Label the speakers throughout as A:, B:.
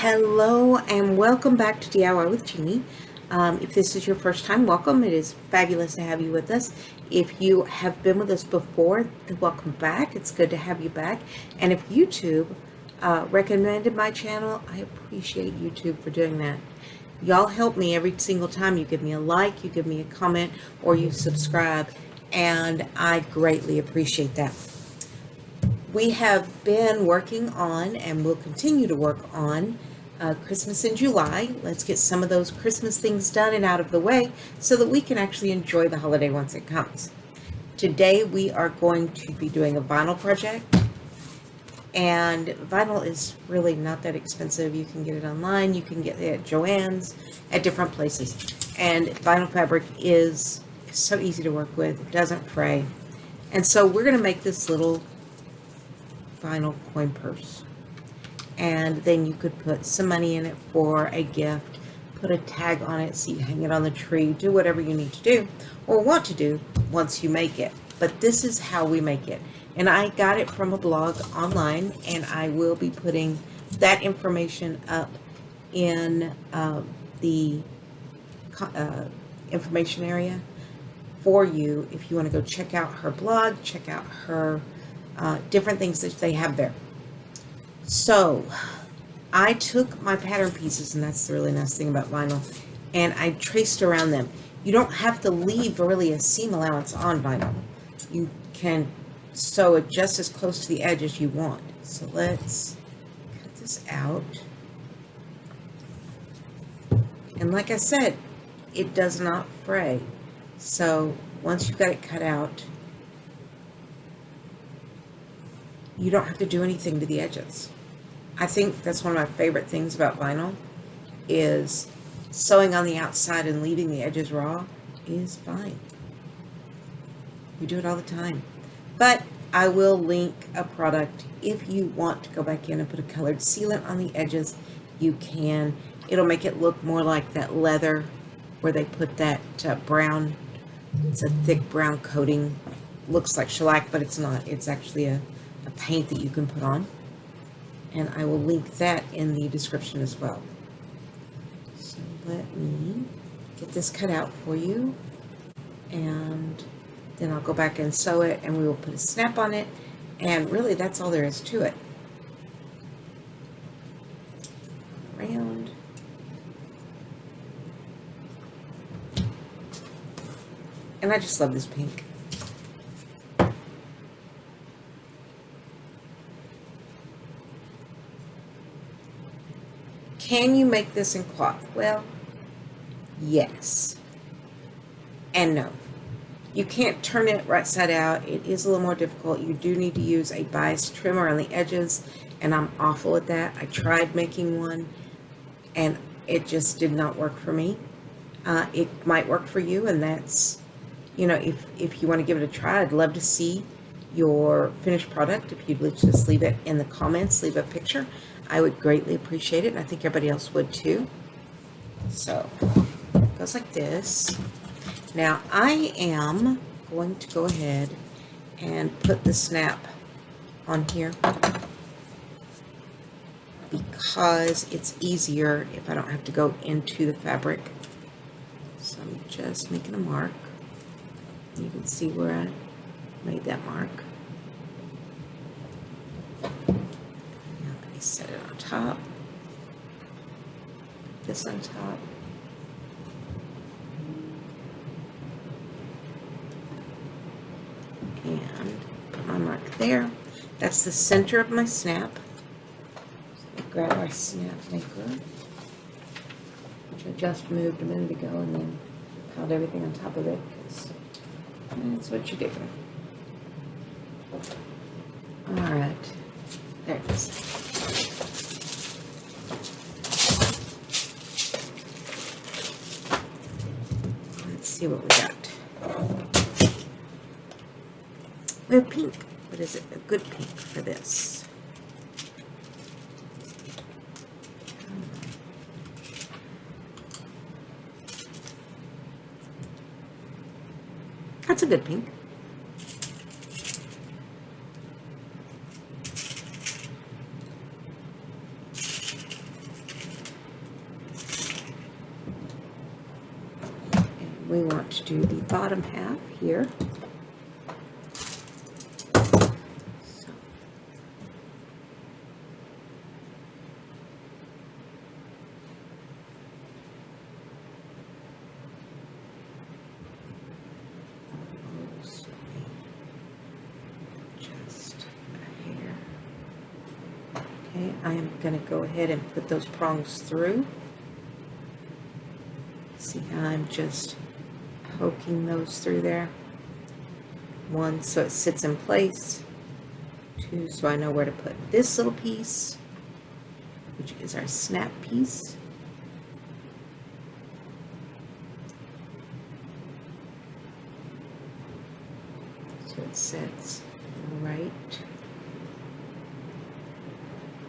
A: Hello and welcome back to DIY with Jeannie. If this is your first time, welcome. It is fabulous to have you with us. If you have been with us before, welcome back. It's good to have you back. And if YouTube recommended my channel, I appreciate YouTube for doing that. Y'all help me every single time you give me a like, you give me a comment, or you subscribe, and I greatly appreciate that. We have been working on and will continue to work on Christmas in July. Let's get some of those Christmas things done and out of the way so that we can actually enjoy the holiday once it comes. Today we are going to be doing a vinyl project, and vinyl is really not that expensive. You can get it online, you can get it at Joann's, at different places. And vinyl fabric is so easy to work with, it doesn't fray. And so we're going to make this little vinyl coin purse, and then you could put some money in it for a gift, put a tag on it so you hang it on the tree, do whatever you need to do or want to do once you make it. But this is how we make it, and I got it from a blog online, and I will be putting that information up in the information area for you if you want to go check out her blog, check out her different things that they have there. So I took my pattern pieces, and that's the really nice thing about vinyl, and I traced around them. You don't have to leave really a seam allowance on vinyl. You can sew it just as close to the edge as you want. So let's cut this out. And like I said, it does not fray. So once you've got it cut out, you don't have to do anything to the edges. I think that's one of my favorite things about vinyl, is sewing on the outside and leaving the edges raw is fine. We do it all the time. But I will link a product. If you want to go back in and put a colored sealant on the edges, you can. It'll make it look more like that leather where they put that brown, it's a thick brown coating. Looks like shellac, but it's not. It's actually a paint that you can put on, and I will link that in the description as well. So let me get this cut out for you, and then I'll go back and sew it, and we will put a snap on it, and really that's all there is to it. Around. And I just love this pink. Can you make this in cloth? Well, yes and no. You can't turn it right side out. It is a little more difficult. You do need to use a bias trimmer on the edges, and I'm awful at that. I tried making one, and it just did not work for me. It might work for you, and that's, you know, if you want to give it a try, I'd love to see your finished product. If you'd just leave it in the comments, leave a picture, I would greatly appreciate it, and I think everybody else would too. So it goes like this. Now I am going to go ahead and put the snap on here because it's easier if I don't have to go into the fabric. So I'm just making a mark. You can see where I made that mark. Set it on top, this on top, and put my mark there. That's the center of my snap. So grab our snap maker, which I just moved a minute ago, and then piled everything on top of it, because that's what you do. Alright, there it is. See what we got. We have pink, but is it a good pink for this? That's a good pink. we want to do the bottom half here. So. Just a hair. Okay, I am going to go ahead and put those prongs through. See how I'm just poking those through there. 1, so it sits in place. 2, so I know where to put this little piece, which is our snap piece. So it sits right.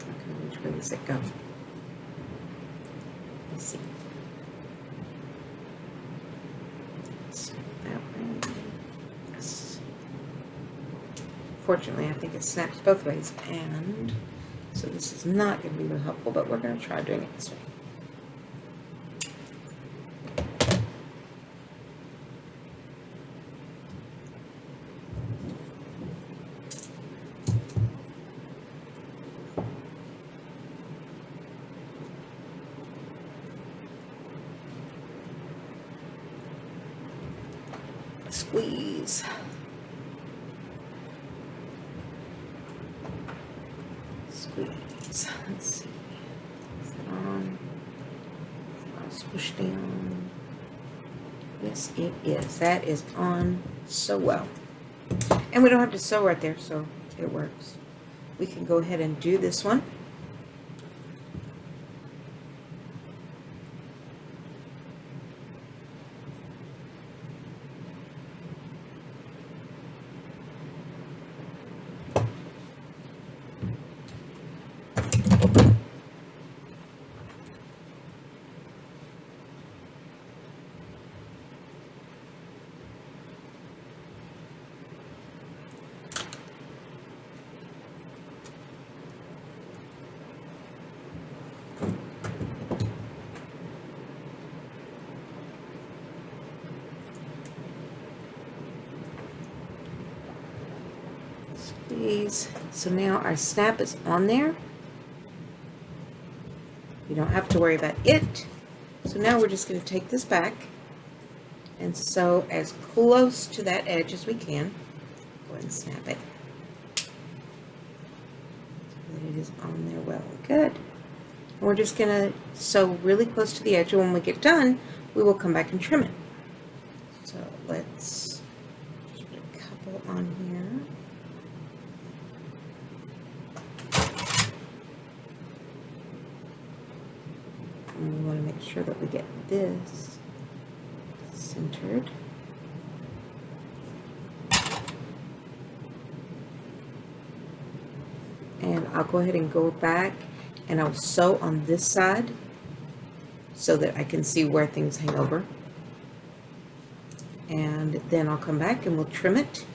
A: Okay, which way does it go? Let's see. That way. Yes. Fortunately, I think it snaps both ways, and so this is not going to be real helpful, but we're going to try doing it this way. Squeeze. Squeeze. Let's see. Is it on? Squish down. Yes, it is. That is on so well. And we don't have to sew right there, so it works. We can go ahead and do this one. Squeeze. So now our snap is on there. You don't have to worry about it. So now we're just going to take this back and sew as close to that edge as we can. Go ahead and snap it. So that it is on there well and good. And we're just going to sew really close to the edge, and when we get done, we will come back and trim it. So let's just put a couple on here. And we want to make sure that we get this centered. And I'll go ahead and go back and I'll sew on this side so that I can see where things hang over. And then I'll come back and we'll trim it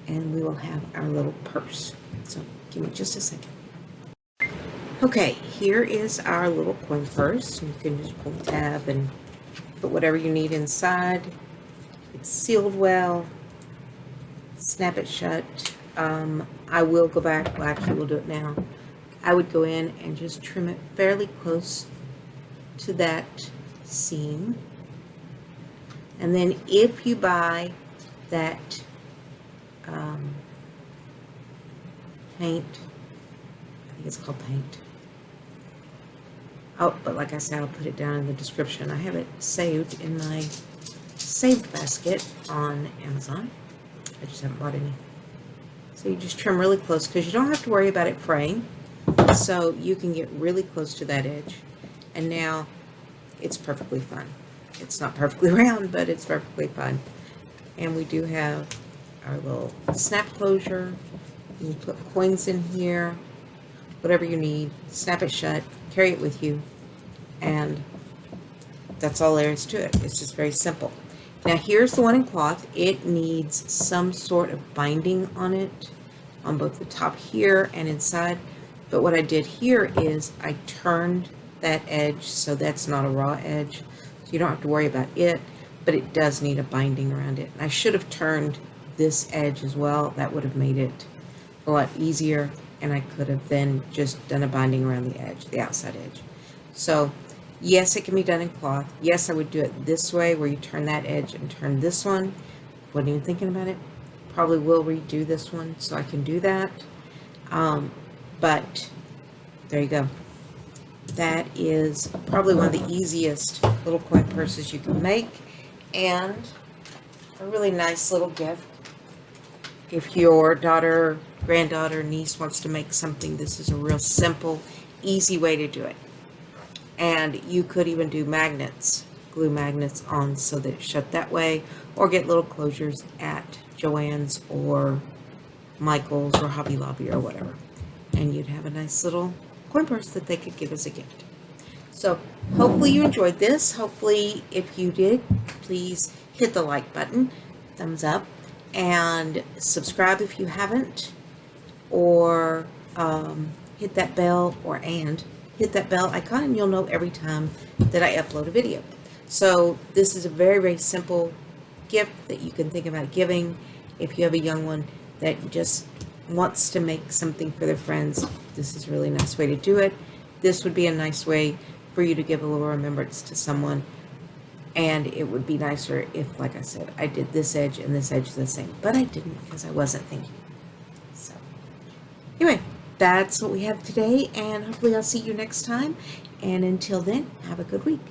A: and we will have our little purse. So give me just a second. Okay, here is our little coin purse. You can just pull the tab and put whatever you need inside. It's sealed well. Snap it shut. I will go back. Well, actually, we'll do it now. I would go in and just trim it fairly close to that seam. And then if you buy that paint, I think it's called paint. Oh, but like I said, I'll put it down in the description. I have it saved in my saved basket on Amazon. I just haven't bought any. So you just trim really close because you don't have to worry about it fraying. So you can get really close to that edge. And now it's perfectly fine. It's not perfectly round, but it's perfectly fine. And we do have our little snap closure. You can put coins in here, whatever you need. Snap it shut, carry it with you, and that's all there is to it. It's just very simple. Now here's the one in cloth. It needs some sort of binding on it, on both the top here and inside. But what I did here is I turned that edge so that's not a raw edge. So you don't have to worry about it. but it does need a binding around it. And I should have turned this edge as well. That would have made it a lot easier, and I could have then just done a binding around the edge, the outside edge. So yes, it can be done in cloth. Yes, I would do it this way, where you turn that edge and turn this one. Wasn't even thinking about it. Probably will redo this one so I can do that. But there you go. That is probably one of the easiest little coin purses you can make, and a really nice little gift. If your daughter, granddaughter, niece wants to make something, this is a real simple, easy way to do it. And you could even do magnets, glue magnets on so that it's shut that way, or get little closures at Joann's or Michael's or Hobby Lobby or whatever. And you'd have a nice little coin purse that they could give as a gift. So hopefully you enjoyed this. Hopefully, if you did, please hit the like button, thumbs up, and subscribe if you haven't, or hit that bell, hit that bell icon, and you'll know every time that I upload a video. So this is a very, very simple gift that you can think about giving if you have a young one that just wants to make something for their friends. This is a really nice way to do it. This would be a nice way for you to give a little remembrance to someone, and it would be nicer if, like I said, I did this edge and this edge the same, but I didn't because I wasn't thinking. So anyway, that's what we have today, and hopefully I'll see you next time, and until then, have a good week.